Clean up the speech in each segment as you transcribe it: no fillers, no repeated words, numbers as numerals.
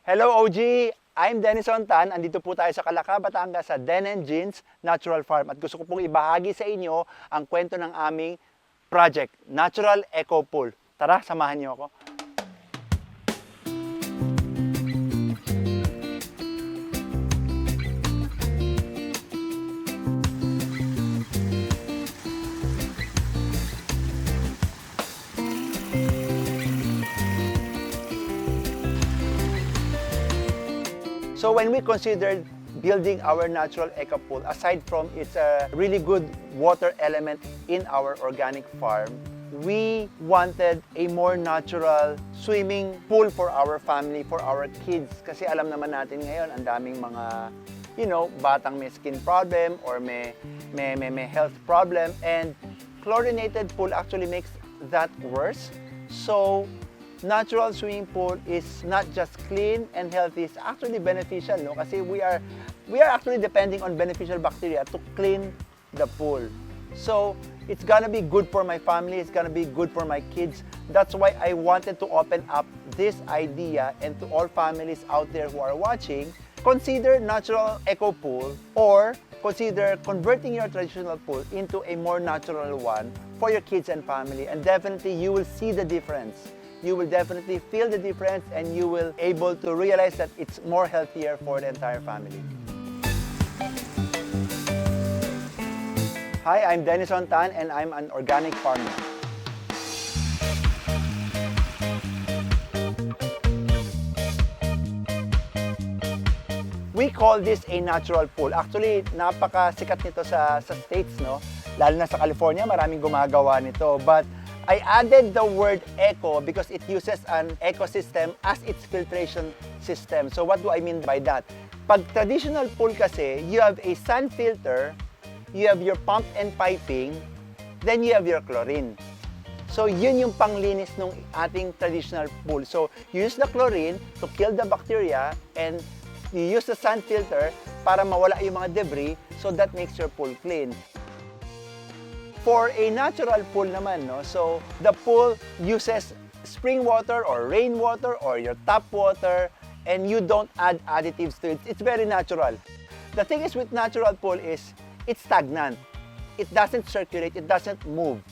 Hello OG! I'm Denison. Andito po tayo sa Calaca, Batangas sa Denison's Natural Farm at gusto ko pong ibahagi sa inyo ang kwento ng aming project, Natural Eco Pool. Tara, samahan niyo ako. So when we considered building our natural eco pool, aside from its a really good water element in our organic farm, we wanted a more natural swimming pool for our family, for our kids. Kasi alam naman natin ngayon, ang daming mga, batang may skin problem or may health problem. And chlorinated pool actually makes that worse. So natural swimming pool is not just clean and healthy, it's actually beneficial, no? Kasi we are actually depending on beneficial bacteria to clean the pool. So it's gonna be good for my family, it's gonna be good for my kids. That's why I wanted to open up this idea, and to all families out there who are watching, consider natural eco pool or consider converting your traditional pool into a more natural one for your kids and family, and definitely you will see the difference. You will definitely feel the difference, and you will able to realize that it's more healthier for the entire family. Hi, I'm Denison and I'm an organic farmer. We call this a natural pool. Actually, napakasikat nito sa States, no? Lalo na sa California, maraming gumagawa nito. But I added the word eco because it uses an ecosystem as its filtration system. So what do I mean by that? Pag traditional pool kasi, you have a sand filter, you have your pump and piping, then you have your chlorine. So yun yung panglinis ng ating traditional pool. So you use the chlorine to kill the bacteria, and you use the sand filter para mawala yung mga debris, so that makes your pool clean. For a natural pool naman, no? So the pool uses spring water or rainwater or your tap water, and you don't add additives to it. It's very natural. The thing is with natural pool is it's stagnant. It doesn't circulate, it doesn't move.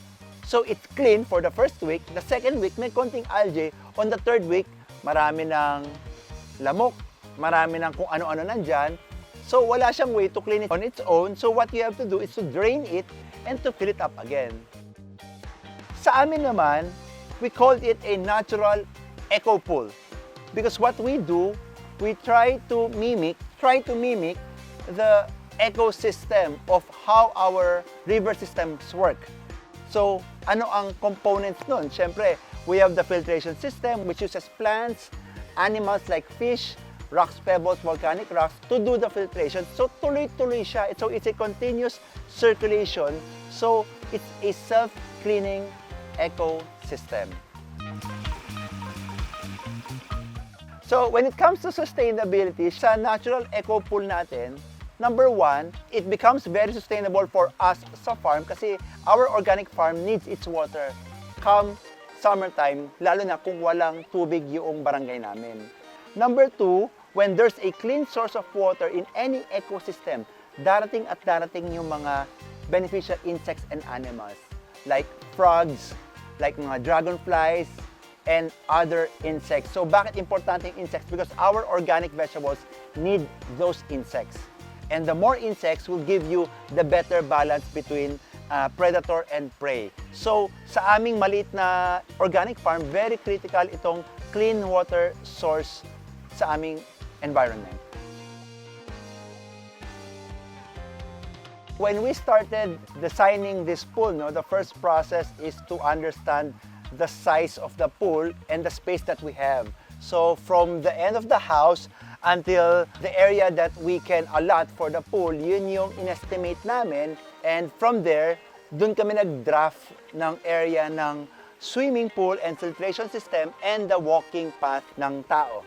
So it's clean for the first week. The second week, may konting algae. On the third week, marami ng lamok, marami ng kung ano-ano nandyan. So wala siyang way to clean it on its own. So what you have to do is to drain it and to fill it up again. Sa amin naman, we called it a natural eco pool. Because what we do, we try to mimic the ecosystem of how our river systems work. So, ano ang components nun? Siyempre, we have the filtration system which uses plants, animals like fish, rocks, pebbles, volcanic rocks to do the filtration. So tuloy-tuloy siya. So it's a continuous circulation. So it's a self-cleaning ecosystem. So when it comes to sustainability, sa natural eco pool natin, number one, it becomes very sustainable for us sa farm kasi our organic farm needs its water come summertime, lalo na kung walang tubig yung barangay namin. Number two, when there's a clean source of water in any ecosystem, darating at darating yung mga beneficial insects and animals like frogs, like mga dragonflies, and other insects. So bakit importante yung insects? Because our organic vegetables need those insects. And the more insects will give you the better balance between predator and prey. So sa aming maliit na organic farm, very critical itong clean water source sa aming environment. When we started designing this pool, the first process is to understand the size of the pool and the space that we have. So from the end of the house until the area that we can allot for the pool, yun yung inestimate namin. And from there, dun kami nag-draft ng area ng swimming pool and filtration system and the walking path ng tao.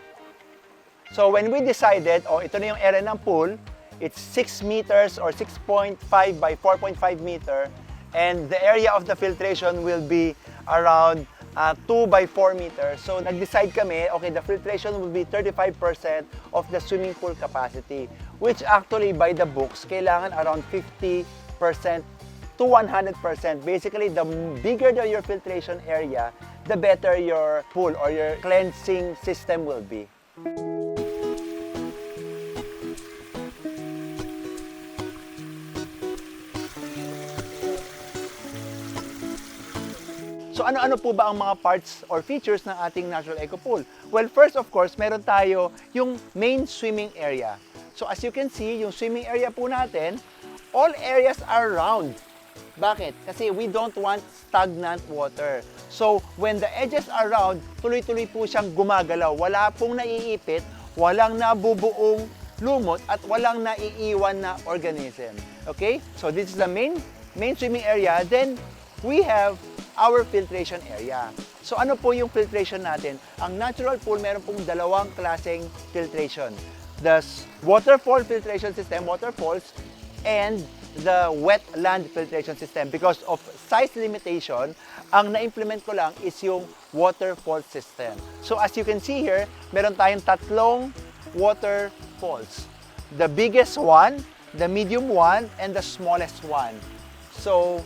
So when we decided, ito na yung area ng pool, it's 6 meters or 6.5 by 4.5 meter, and the area of the filtration will be around 2 by 4 meters. So nag-decide kami, okay, the filtration will be 35% of the swimming pool capacity, which actually by the books, kailangan around 50% to 100%. Basically, the bigger your filtration area, the better your pool or your cleansing system will be. So ano-ano po ba ang mga parts or features ng ating natural eco pool? Well, first of course, meron tayo yung main swimming area. So as you can see, yung swimming area po natin, all areas are round. Bakit? Kasi we don't want stagnant water. So when the edges are round, tuloy-tuloy po siyang gumagalaw. Wala pong naiipit, walang nabubuong lumot, at walang naiiwan na organism. Okay? So this is the main swimming area. Then we have our filtration area. So ano po yung filtration natin? Ang natural pool, meron pong dalawang klaseng filtration. The waterfall filtration system, waterfalls, and the wetland filtration system. Because of size limitation, ang na-implement ko lang is yung waterfall system. So as you can see here, meron tayong tatlong waterfalls. The biggest one, the medium one, and the smallest one. So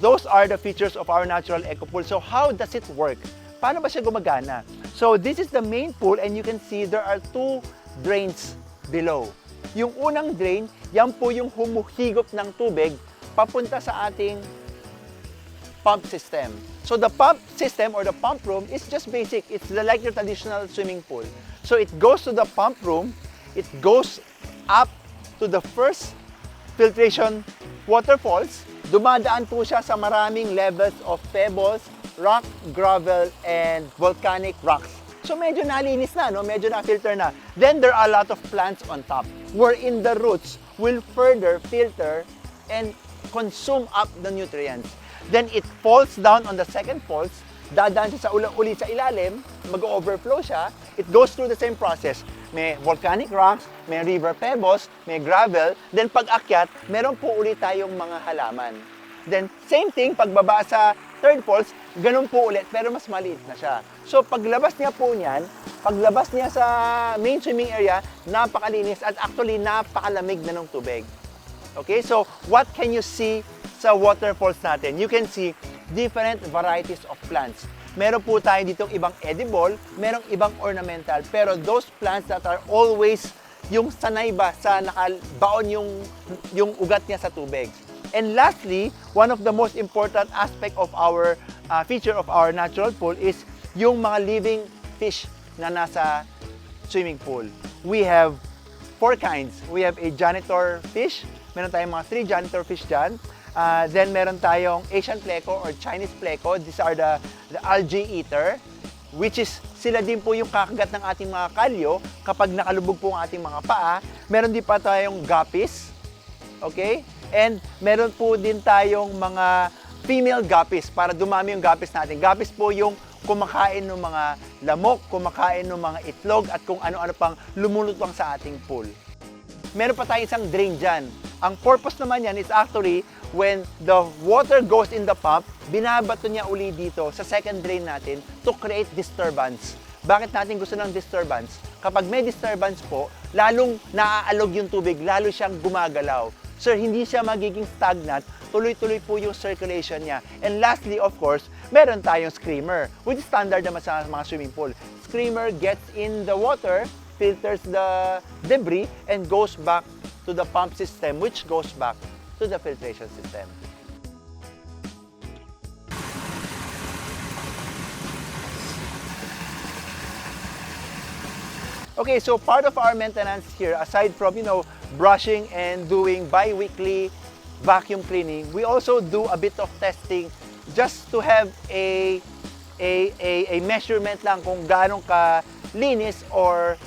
those are the features of our natural eco pool. So how does it work? Paano ba siya gumagana? So this is the main pool, and you can see there are two drains below. Yung unang drain, yan po yung humuhigop ng tubig papunta sa ating pump system. So the pump system or the pump room is just basic. It's like your traditional swimming pool. So it goes to the pump room, it goes up to the first filtration waterfalls. Dumadaan po siya sa maraming levels of pebbles, rock, gravel, and volcanic rocks. So medyo nalinis na, no? Medyo na-filter na. Then there are a lot of plants on top, wherein the roots will further filter and consume up the nutrients. Then it falls down on the second falls, dadaan siya sa uli sa ilalim, mag-overflow siya, it goes through the same process. May volcanic rocks, may river pebbles, may gravel, then pag-akyat, meron po ulit tayong mga halaman. Then same thing, pagbaba sa third falls, ganun po ulit, pero mas maliit na siya. So paglabas niya po niyan, paglabas niya sa main swimming area, napakalinis at actually napakalamig na ng tubig. Okay, so what can you see sa waterfalls natin? You can see different varieties of plants. Meron po tayo ditong ibang edible, merong ibang ornamental, pero those plants that are always yung sanay ba sa nakabaon yung ugat niya sa tubig. And lastly, one of the most important aspect of our feature of our natural pool is yung mga living fish na nasa swimming pool. We have 4 kinds. We have a janitor fish. Meron tayong mga 3 janitor fish dyan. Then meron tayong Asian pleco or Chinese pleco. These are the algae eater, which is sila din po yung kakagat ng ating mga kalyo kapag nakalubog po ang ating mga paa. Meron din pa tayong guppies, okay? And meron po din tayong mga female guppies para dumami yung guppies natin. Guppies po yung kumakain ng mga lamok, kumakain ng mga itlog at kung ano-ano pang lumulutang sa ating pool. Meron pa tayong isang drain dyan. Ang purpose naman yan is actually when the water goes in the pump, binabato niya uli dito sa second drain natin to create disturbance. Bakit natin gusto ng disturbance? Kapag may disturbance po, lalong naaalog yung tubig, lalo siyang gumagalaw. So hindi siya magiging stagnant, tuloy-tuloy po yung circulation niya. And lastly, of course, meron tayong screamer, which is standard naman sa mga swimming pool. Screamer gets in the water, filters the debris, and goes back to the pump system, which goes back to the filtration system. Okay, so part of our maintenance here, aside from, brushing and doing bi-weekly vacuum cleaning, we also do a bit of testing just to have a measurement lang kung gaano ka linis or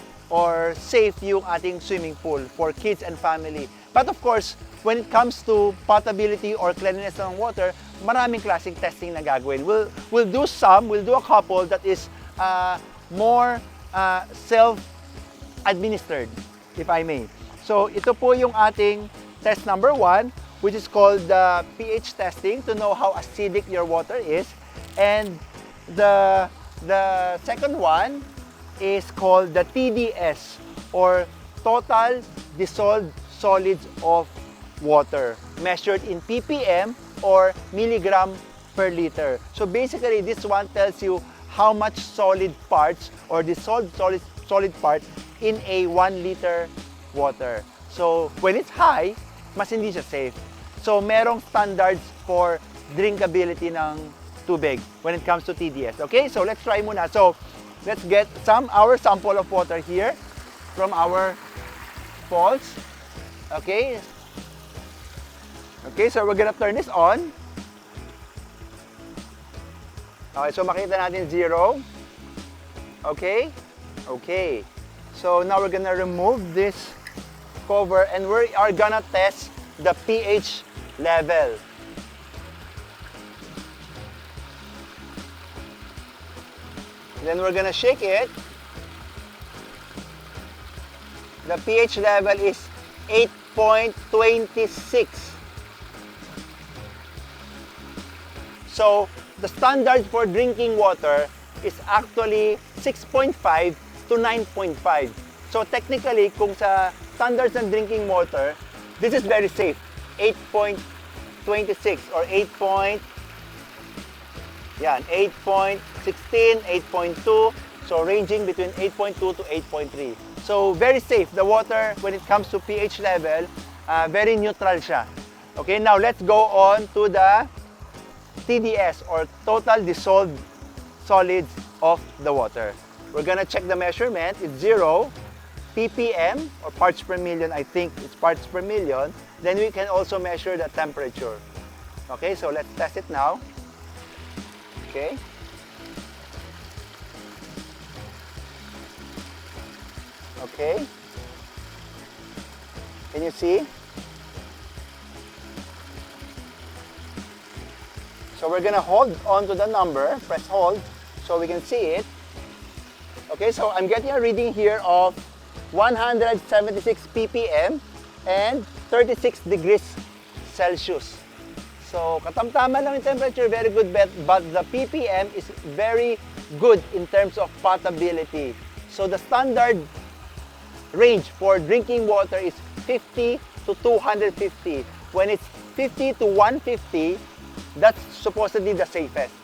safe yung ating swimming pool for kids and family. But of course, when it comes to potability or cleanliness ng water, maraming klaseng testing na gagawin. We'll do a couple that is more self-administered, if I may. So ito po yung ating test number 1, which is called the pH testing to know how acidic your water is. And the second one is called the TDS, or total dissolved solids of water, measured in ppm or milligram per liter. So basically, this one tells you how much solid parts or dissolved solid parts in a 1 liter water. So when it's high, mas hindi siya safe. So merong standards for drinkability ng tubig when it comes to TDS. Okay, so let's try muna. So let's get our sample of water here from our falls. Okay. Okay, so we're gonna turn this on. Okay, so makita natin 0. Okay. Okay. So now we're gonna remove this cover and we are gonna test the pH level. Then we're gonna shake it. The pH level is 8.26. So the standard for drinking water is actually 6.5 to 9.5. So technically, kung sa standards ng drinking water, this is very safe. 8.26 or 8.16, 8.2. So ranging between 8.2 to 8.3. So very safe. The water, when it comes to pH level, very neutral siya. Okay, now let's go on to the TDS, or total dissolved solids of the water. We're gonna check the measurement. It's 0 ppm or parts per million. I think it's parts per million. Then we can also measure the temperature. Okay, so let's test it now. Okay. Okay. Can you see? So we're gonna hold on to the number, press hold, so we can see it. Okay, so I'm getting a reading here of 176 ppm and 36 degrees Celsius. So katamtaman lang yung temperature, very good bet, but the ppm is very good in terms of potability. So the standard range for drinking water is 50 to 250. When it's 50 to 150, that's supposedly the safest.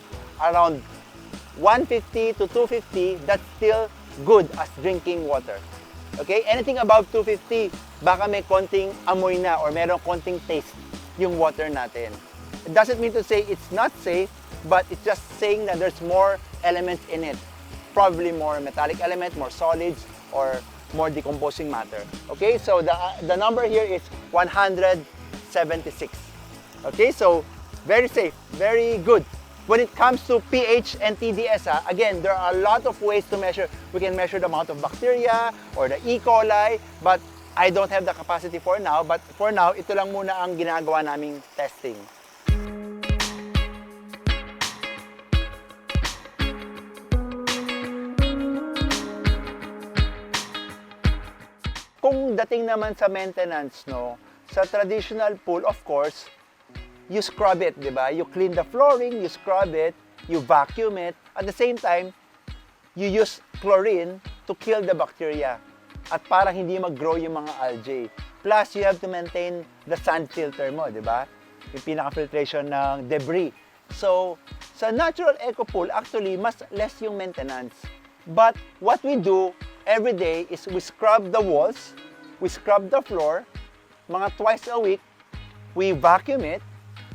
Around 150 to 250, that's still good as drinking water. Okay? Anything above 250, baka may konting amoy na or merong konting taste yung water natin. It doesn't mean to say it's not safe, but it's just saying that there's more elements in it. Probably more metallic element, more solids, or more decomposing matter. Okay? So the number here is 176. Okay? So very safe, very good. When it comes to pH and TDS, again, there are a lot of ways to measure. We can measure the amount of bacteria or the E. coli, but I don't have the capacity for now. But for now, ito lang muna ang ginagawa naming testing. Kung dating naman sa maintenance, no, sa traditional pool, of course, you scrub it, di ba? You clean the flooring, you scrub it, you vacuum it. At the same time, you use chlorine to kill the bacteria at para hindi mag-grow yung mga algae. Plus, you have to maintain the sand filter mo, di ba? Yung pinaka-filtration ng debris. So, sa natural eco pool, actually, mas less yung maintenance. But what we do every day is we scrub the walls, we scrub the floor, mga twice a week, we vacuum it.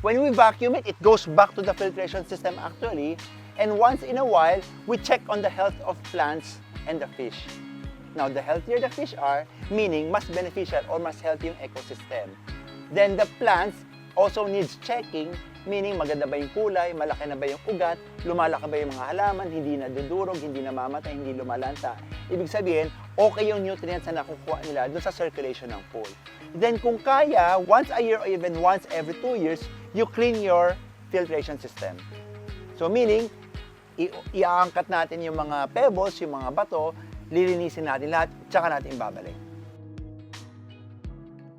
When we vacuum it, it goes back to the filtration system actually. And once in a while, we check on the health of plants and the fish. Now, the healthier the fish are, meaning mas beneficial or mas healthy yung ecosystem. Then the plants also needs checking, meaning maganda ba yung kulay, malaki na ba yung ugat, lumalaki ba yung mga halaman, hindi na dudurog, hindi namamatay, hindi lumalanta. Ibig sabihin, okay yung nutrients na nakukuha nila doon sa circulation ng pool. Then kung kaya, once a year or even once every 2 years, you clean your filtration system. So meaning, iaangkat natin yung mga pebbles, yung mga bato, lilinisin natin lahat, tsaka natin babalik.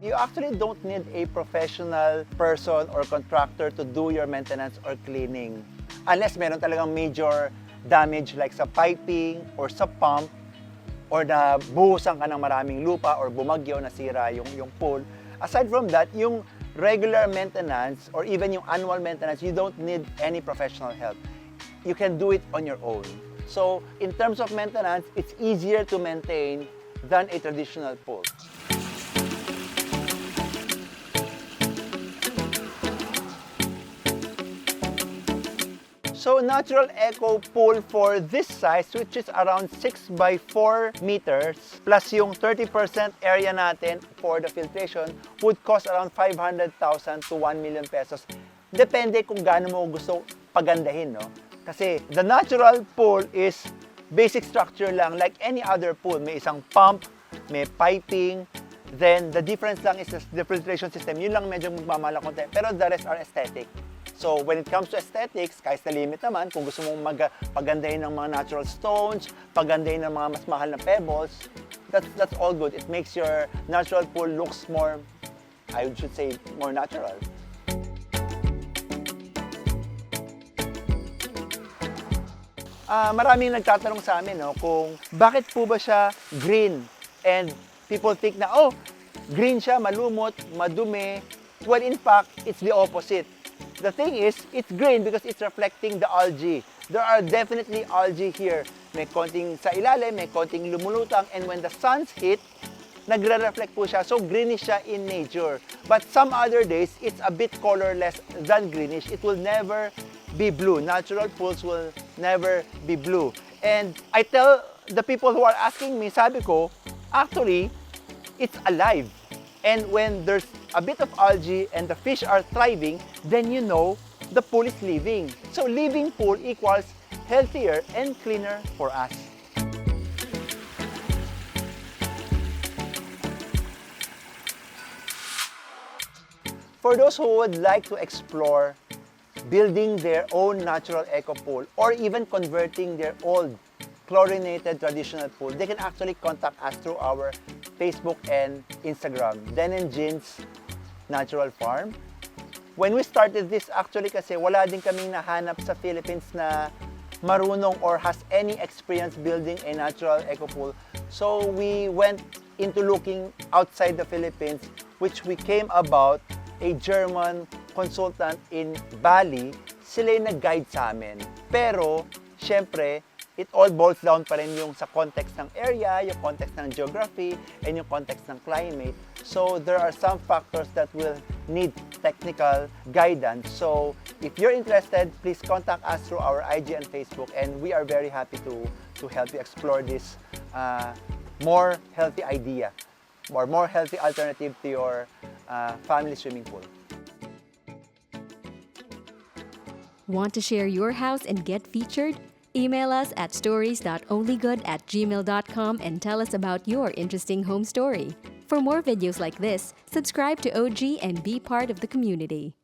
You actually don't need a professional person or contractor to do your maintenance or cleaning. unless meron talagang major damage like sa piping or sa pump, or na buhusan ka ng maraming lupa or bumagyo, nasira yung pool. Aside from that, yung regular maintenance or even yung annual maintenance, you don't need any professional help. You can do it on your own. So, in terms of maintenance, it's easier to maintain than a traditional pool. So, natural eco pool for this size, which is around 6 by 4 meters, plus yung 30% area natin for the filtration, would cost around 500,000 to 1 million pesos. Depende kung gaano mo gusto pagandahin, no? Kasi the natural pool is basic structure lang like any other pool. May isang pump, may piping, then the difference lang is the filtration system. Yun lang medyo magmamahal konti, pero the rest are aesthetic. So when it comes to aesthetics, sky's the limit naman. Kung gusto mong pagandahin ng mga natural stones, pagandahin ng mga mas mahal na pebbles, that's all good. It makes your natural pool looks more, I should say, more natural. Maraming nagtatanong sa amin, no, kung bakit po ba siya green? And people think na, oh, green siya, malumot, madumi. Well, in fact, it's the opposite. The thing is, it's green because it's reflecting the algae. There are definitely algae here. May konting sa ilalim, may konting lumulutang, and when the sun's hit, nagre-reflect po siya. So greenish siya in nature. But some other days, it's a bit colorless than greenish. It will never be blue. Natural pools will never be blue. And I tell the people who are asking me, sabi ko, actually, it's alive. And when there's a bit of algae and the fish are thriving, then you know the pool is living. So living pool equals healthier and cleaner for us. For those who would like to explore building their own natural eco pool or even converting their old chlorinated traditional pool, they can actually contact us through our Facebook and Instagram, Dennison's Natural Farm. When we started this, actually kasi wala din kaming nahanap sa Philippines na marunong or has any experience building a natural eco pool. So we went into looking outside the Philippines, which we came about a German consultant in Bali. Sila yung nag-guide sa amin. Pero, syempre, it all boils down pa rin yung sa context ng area, yung context ng geography, and yung context ng climate. So, there are some factors that will need technical guidance. So, if you're interested, please contact us through our IG and Facebook, and we are very happy to help you explore this more healthy idea or more healthy alternative to your family swimming pool. Want to share your house and get featured? Email us at stories.onlygood@gmail.com and tell us about your interesting home story. For more videos like this, subscribe to OG and be part of the community.